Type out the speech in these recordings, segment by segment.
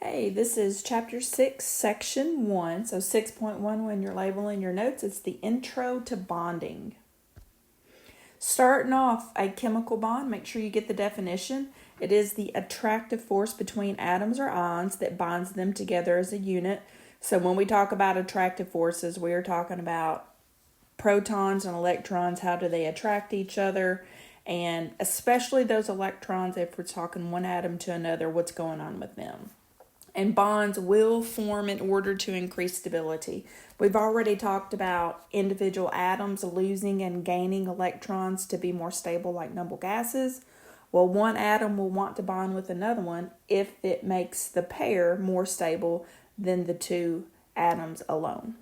Hey, this is Chapter 6, Section 1. So 6.1, when you're labeling your notes, it's the intro to bonding. Starting off, a chemical bond, make sure you get the definition. It is the attractive force between atoms or ions that binds them together as a unit. So when we talk about attractive forces, we are talking about protons and electrons. How do they attract each other? And especially those electrons, if we're talking one atom to another, what's going on with them? And bonds will form in order to increase stability. We've already talked about individual atoms losing and gaining electrons to be more stable, like noble gases. Well, one atom will want to bond with another one if it makes the pair more stable than the two atoms alone.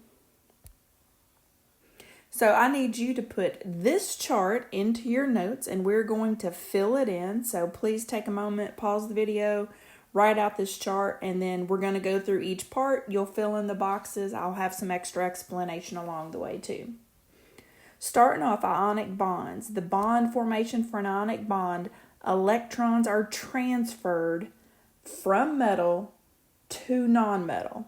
So I need you to put this chart into your notes, and we're going to fill it in. So please take a moment, pause the video, write out this chart, and then we're going to go through each part. You'll fill in the boxes. I'll have some extra explanation along the way too. Starting off, ionic bonds. The bond formation for an ionic bond, electrons are transferred from metal to nonmetal.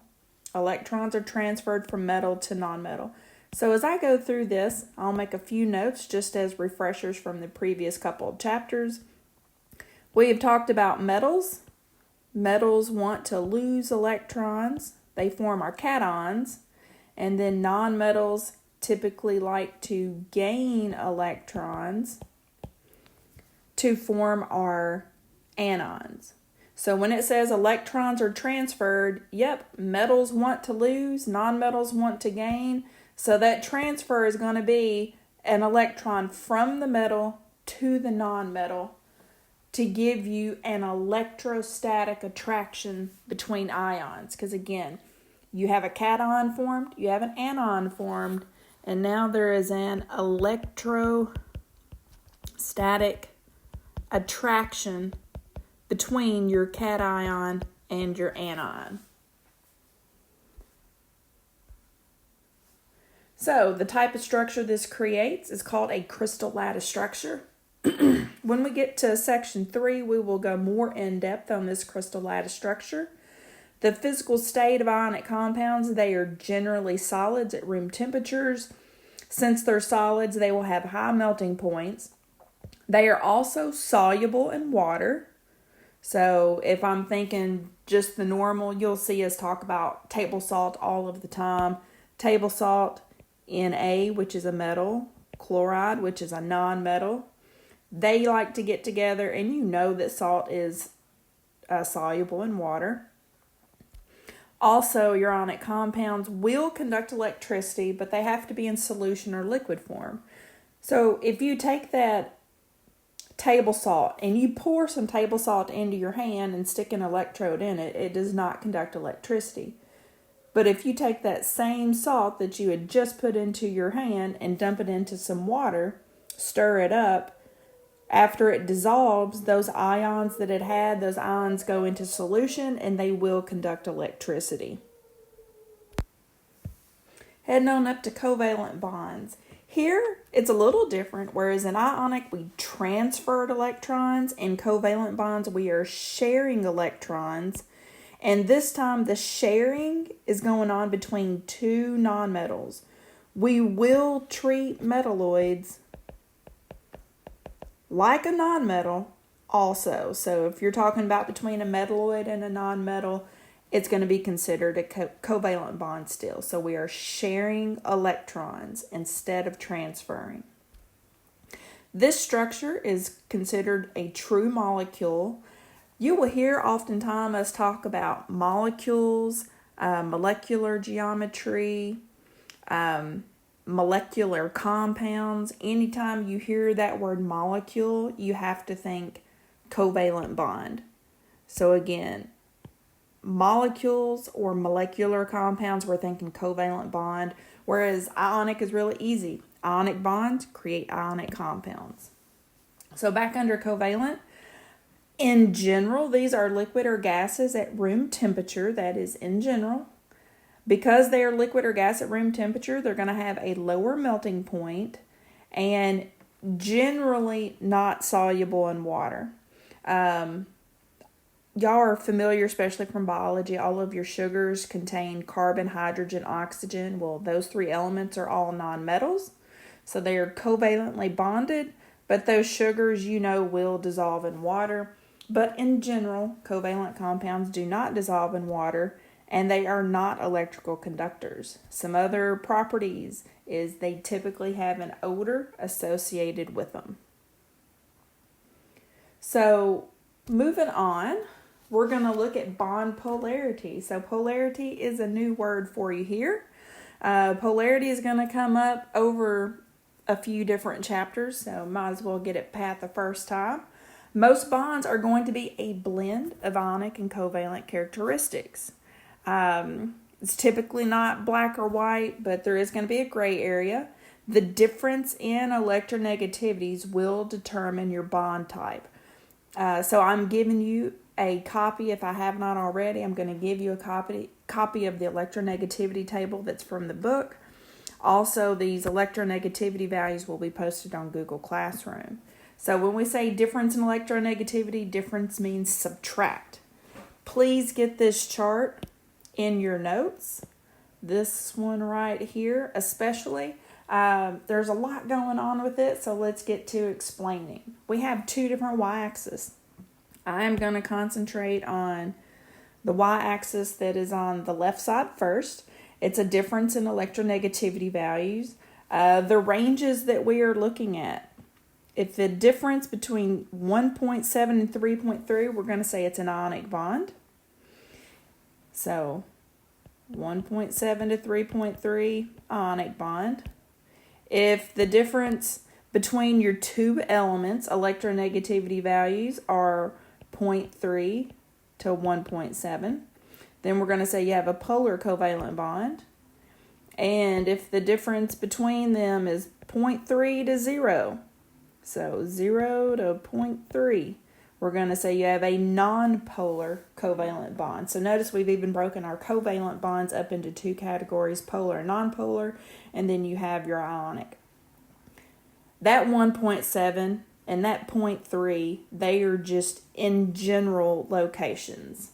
Electrons are transferred from metal to nonmetal. So as I go through this, I'll make a few notes just as refreshers from the previous couple of chapters. We have talked about metals. Metals want to lose electrons. They form our cations. And then nonmetals typically like to gain electrons to form our anions. So when it says electrons are transferred, metals want to lose, nonmetals want to gain. So that transfer is going to be an electron from the metal to the nonmetal to give you an electrostatic attraction between ions. Because again, you have a cation formed, you have an anion formed, and now there is an electrostatic attraction between your cation and your anion. So the type of structure this creates is called a crystal lattice structure. When we get to section 3, we will go more in depth on this crystal lattice structure. The physical state of ionic compounds, they are generally solids at room temperatures. Since they're solids, they will have high melting points. They are also soluble in water. So if I'm thinking just the normal, you'll see us talk about table salt all of the time. Table salt, Na, which is a metal, chloride, which is a non-metal. They like to get together, and you know that salt is soluble in water. Also, your ionic compounds will conduct electricity, but they have to be in solution or liquid form. So if you take that table salt and you pour some table salt into your hand and stick an electrode in it, it does not conduct electricity. But if you take that same salt that you had just put into your hand and dump it into some water, stir it up, after it dissolves, those ions that it had, those ions go into solution and they will conduct electricity. Heading on up to covalent bonds. Here, it's a little different, whereas in ionic, we transferred electrons. In covalent bonds, we are sharing electrons. And this time, the sharing is going on between two nonmetals. We will treat metalloids like a nonmetal also. So if you're talking about between a metalloid and a nonmetal, it's going to be considered a covalent bond still. So we are sharing electrons instead of transferring. This structure is considered a true molecule. You will hear oftentimes us talk about molecules, molecular geometry, molecular compounds. Anytime you hear that word molecule, you have to think covalent bond. So again, molecules or molecular compounds, we're thinking covalent bond, whereas ionic is really easy. Ionic bonds create ionic compounds. So back under covalent, in general, these are liquid or gases at room temperature. That is in general. Because they are liquid or gas at room temperature, they're going to have a lower melting point and generally not soluble in water. y'all are familiar, especially from biology, all of your sugars contain carbon, hydrogen, oxygen. Well, those three elements are all nonmetals, so they are covalently bonded, but those sugars, will dissolve in water. But in general, covalent compounds do not dissolve in water, and they are not electrical conductors. Some other properties is they typically have an odor associated with them. So moving on, we're going to look at bond polarity. So polarity is a new word for you here. Polarity is going to come up over a few different chapters, so might as well get it pat the first time. Most bonds are going to be a blend of ionic and covalent characteristics. It's typically not black or white, but there is going to be a gray area. The difference in electronegativities will determine your bond type. So I'm giving you a copy, if I have not already. I'm going to give you a copy of the electronegativity table that's from the book. Also, these electronegativity values will be posted on Google Classroom. So when we say difference in electronegativity, difference means subtract. Please get this chart in your notes. This one right here especially. There's a lot going on with it, so let's get to explaining. We have two different y-axes. I am going to concentrate on the y-axis that is on the left side first. It's a difference in electronegativity values. The ranges that we are looking at. If the difference between 1.7 and 3.3, we're going to say it's an ionic bond. So 1.7 to 3.3, ionic bond. If the difference between your two elements, electronegativity values, are 0.3 to 1.7, then we're going to say you have a polar covalent bond. And if the difference between them is 0.3 to 0, so 0 to 0.3, we're going to say you have a non-polar covalent bond. So notice we've even broken our covalent bonds up into two categories, polar and non-polar, and then you have your ionic. That 1.7 and that 0.3, they are just in general locations.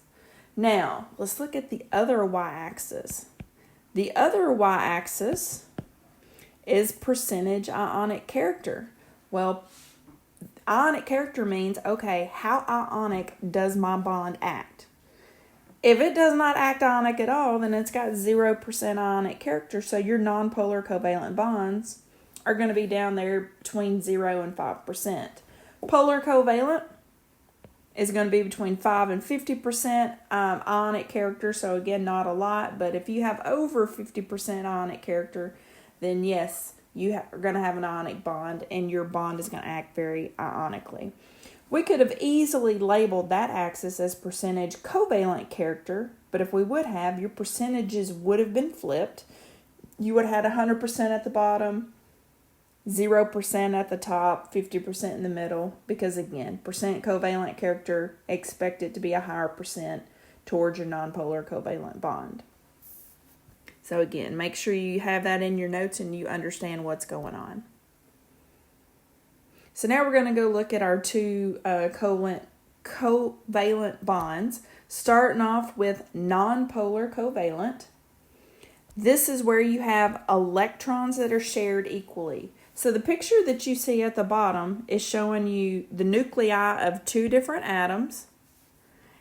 Now, let's look at the other y-axis. The other y-axis is percentage ionic character. Well, ionic character means, okay, how ionic does my bond act? If it does not act ionic at all, then it's got 0% ionic character. So your nonpolar covalent bonds are going to be down there between 0 and 5%. Polar covalent is going to be between 5 and 50% ionic character. So again, not a lot, but if you have over 50% ionic character, then yes, you are going to have an ionic bond, and your bond is going to act very ionically. We could have easily labeled that axis as percentage covalent character, but if we would have, your percentages would have been flipped. You would have had 100% at the bottom, 0% at the top, 50% in the middle, because again, percent covalent character, expect it to be a higher percent towards your nonpolar covalent bond. So again, make sure you have that in your notes and you understand what's going on. So now we're going to go look at our two covalent bonds, starting off with nonpolar covalent. This is where you have electrons that are shared equally. So the picture that you see at the bottom is showing you the nuclei of two different atoms.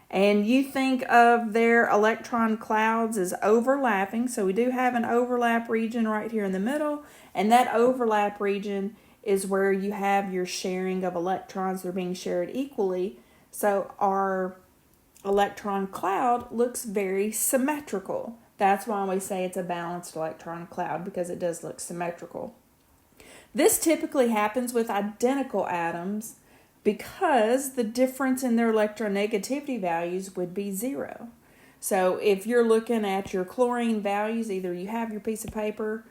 And you think of their electron clouds as overlapping. So we do have an overlap region right here in the middle. And that overlap region is where you have your sharing of electrons that are being shared equally. So our electron cloud looks very symmetrical. That's why we say it's a balanced electron cloud, because it does look symmetrical. This typically happens with identical atoms because the difference in their electronegativity values would be 0. So if you're looking at your chlorine values, either you have your piece of paper,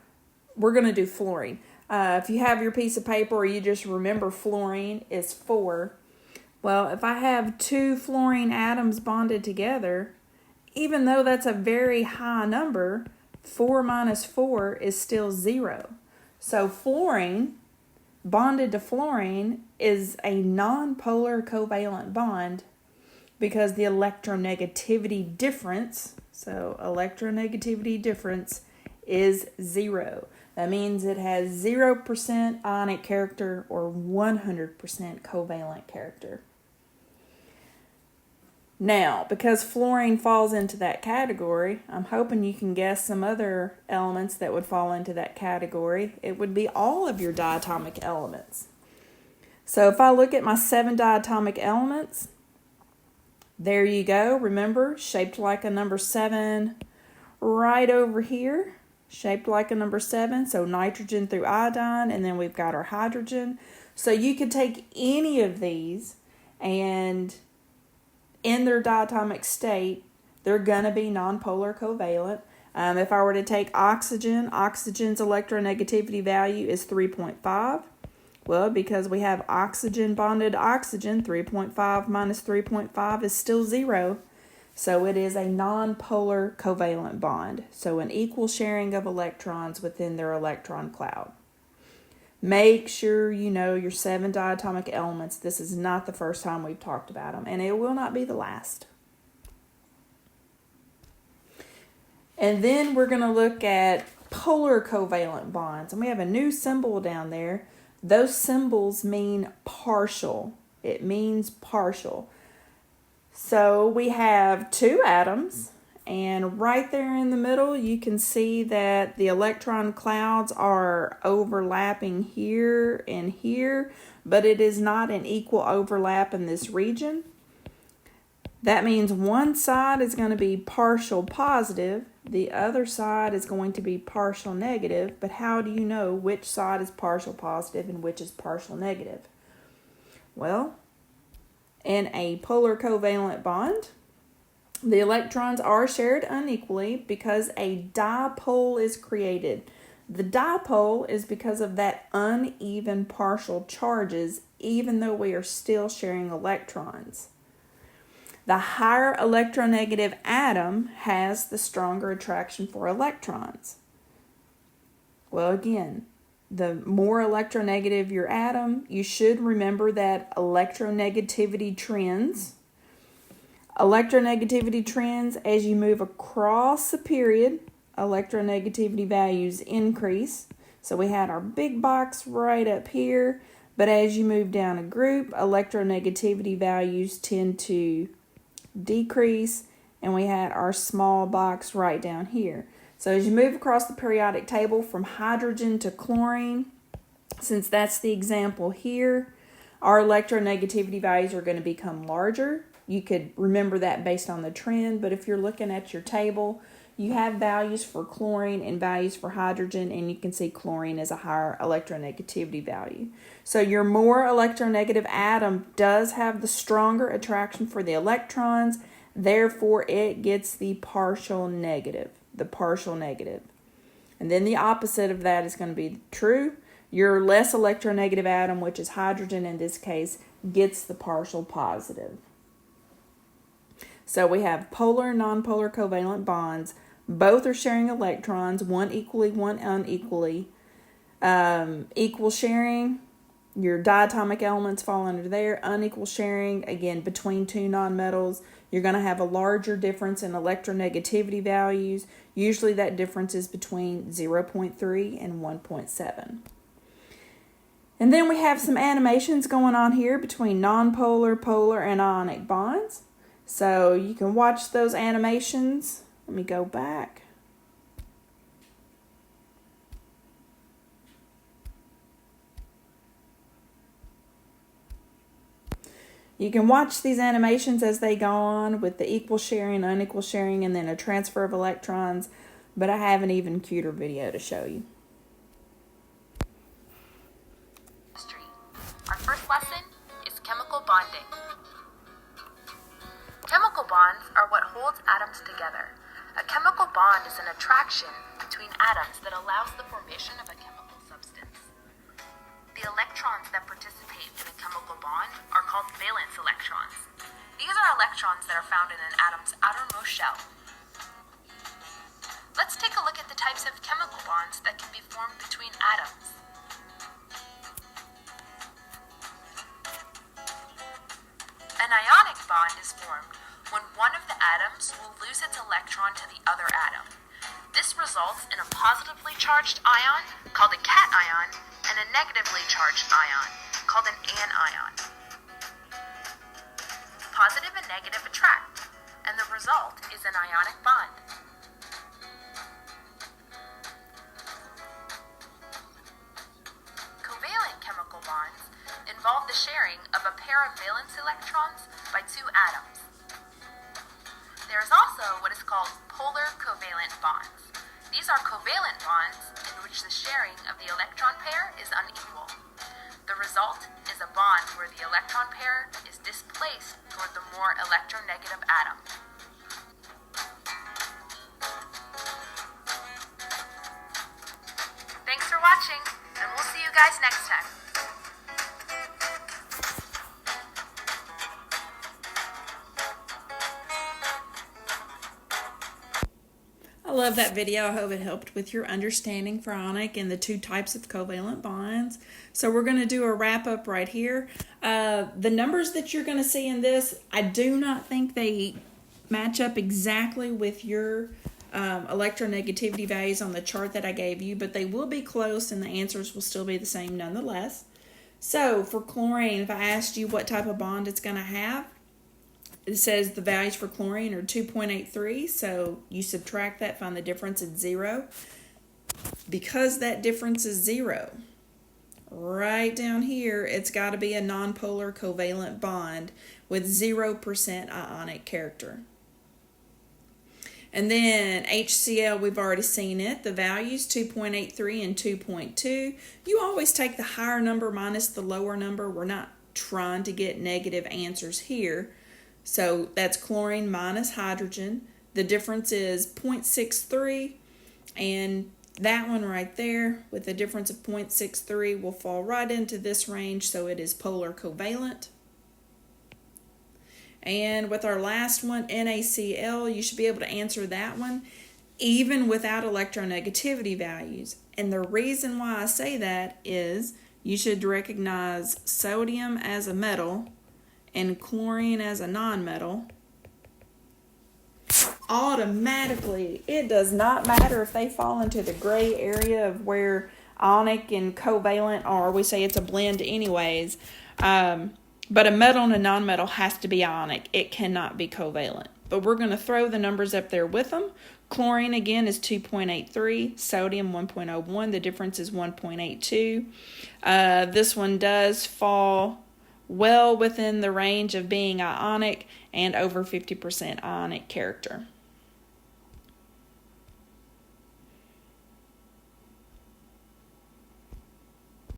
we're going to do fluorine. If you have your piece of paper or you just remember fluorine is 4, well, if I have two fluorine atoms bonded together, even though that's a very high number, 4 minus 4 is still 0. So fluorine bonded to fluorine is a nonpolar covalent bond, because the electronegativity difference, so electronegativity difference is 0. That means it has 0% ionic character or 100% covalent character. Now, because fluorine falls into that category, I'm hoping you can guess some other elements that would fall into that category. It would be all of your diatomic elements. So if I look at my 7 diatomic elements, there you go. Remember, shaped like a number 7 right over here. Shaped like a number 7, so nitrogen through iodine, and then we've got our hydrogen. So you could take any of these, and in their diatomic state, they're going to be nonpolar covalent. If I were to take oxygen, oxygen's electronegativity value is 3.5. Well, because we have oxygen bonded to oxygen, 3.5 minus 3.5 is still 0. So it is a nonpolar covalent bond. So an equal sharing of electrons within their electron cloud. Make sure you know your 7 diatomic elements. This is not the first time we've talked about them, and it will not be the last. And then we're going to look at polar covalent bonds. And we have a new symbol down there. Those symbols mean partial. It means partial. So we have 2 atoms, and right there in the middle you can see that the electron clouds are overlapping here and here, but it is not an equal overlap in this region. That means one side is going to be partial positive, the other side is going to be partial negative, but how do you know which side is partial positive and which is partial negative? Well, in a polar covalent bond, the electrons are shared unequally because a dipole is created. The dipole is because of that uneven partial charges, even though we are still sharing electrons. The higher electronegative atom has the stronger attraction for electrons. Well, again, the more electronegative your atom, you should remember that electronegativity trends. Electronegativity trends as you move across the period, electronegativity values increase. So we had our big box right up here, but as you move down a group, electronegativity values tend to decrease, and we had our small box right down here. So as you move across the periodic table from hydrogen to chlorine, since that's the example here, our electronegativity values are going to become larger. You could remember that based on the trend, but if you're looking at your table, you have values for chlorine and values for hydrogen, and you can see chlorine is a higher electronegativity value. So your more electronegative atom does have the stronger attraction for the electrons, therefore it gets the partial negative. And then the opposite of that is going to be true. Your less electronegative atom, which is hydrogen in this case, gets the partial positive. So we have polar and nonpolar covalent bonds. Both are sharing electrons, one equally, one unequally. Equal sharing, your diatomic elements fall under there. Unequal sharing, again, between 2 nonmetals, you're going to have a larger difference in electronegativity values. Usually that difference is between 0.3 and 1.7. And then we have some animations going on here between nonpolar, polar, and ionic bonds. So you can watch those animations. Let me go back. You can watch these animations as they go on with the equal sharing, unequal sharing, and then a transfer of electrons, but I have an even cuter video to show you. Our first lesson is chemical bonding. Chemical bonds are what holds atoms together. A chemical bond is an attraction between atoms that allows the formation of a chemical substance. The electrons that participate in a chemical bond are called valence electrons. These are electrons that are found in an atom's outermost shell. Let's take a look at the types of chemical bonds that can be formed between atoms. An An ionic bond is formed when one of the atoms will lose its electron to the other atom. This results in a positively charged ion, called a cation, and a negatively charged ion, called an anion. Positive and negative attract, and the result is an ionic bond. Covalent chemical bonds involve the sharing of a pair of valence electrons by two atoms. There is also what is called polar covalent bonds. These are covalent bonds in which the sharing of the electron pair is unequal. The result is a bond where the electron pair is displaced toward the more electronegative atom. Thanks for watching, and we'll see you guys next time. I love that video. I hope it helped with your understanding for ionic and the two types of covalent bonds. So we're going to do a wrap up right here. The numbers that you're going to see in this, I do not think they match up exactly with your electronegativity values on the chart that I gave you, but they will be close and the answers will still be the same nonetheless. So for chlorine, if I asked you what type of bond it's going to have, it says the values for chlorine are 2.83, so you subtract that, find the difference at 0. Because that difference is 0, right down here, it's got to be a nonpolar covalent bond with 0% ionic character. And then HCl, we've already seen it. The values, 2.83 and 2.2. You always take the higher number minus the lower number. We're not trying to get negative answers here. So that's chlorine minus hydrogen. The difference is 0.63, and that one right there with a difference of 0.63 will fall right into this range, so it is polar covalent. And with our last one, NaCl, you should be able to answer that one even without electronegativity values. And the reason why I say that is you should recognize sodium as a metal and chlorine as a nonmetal. Automatically, it does not matter if they fall into the gray area of where ionic and covalent are. We say it's a blend anyways. But a metal and a nonmetal has to be ionic. It cannot be covalent. But we're going to throw the numbers up there with them. Chlorine, again, is 2.83. Sodium, 1.01. The difference is 1.82. This one does fall well within the range of being ionic and over 50% ionic character.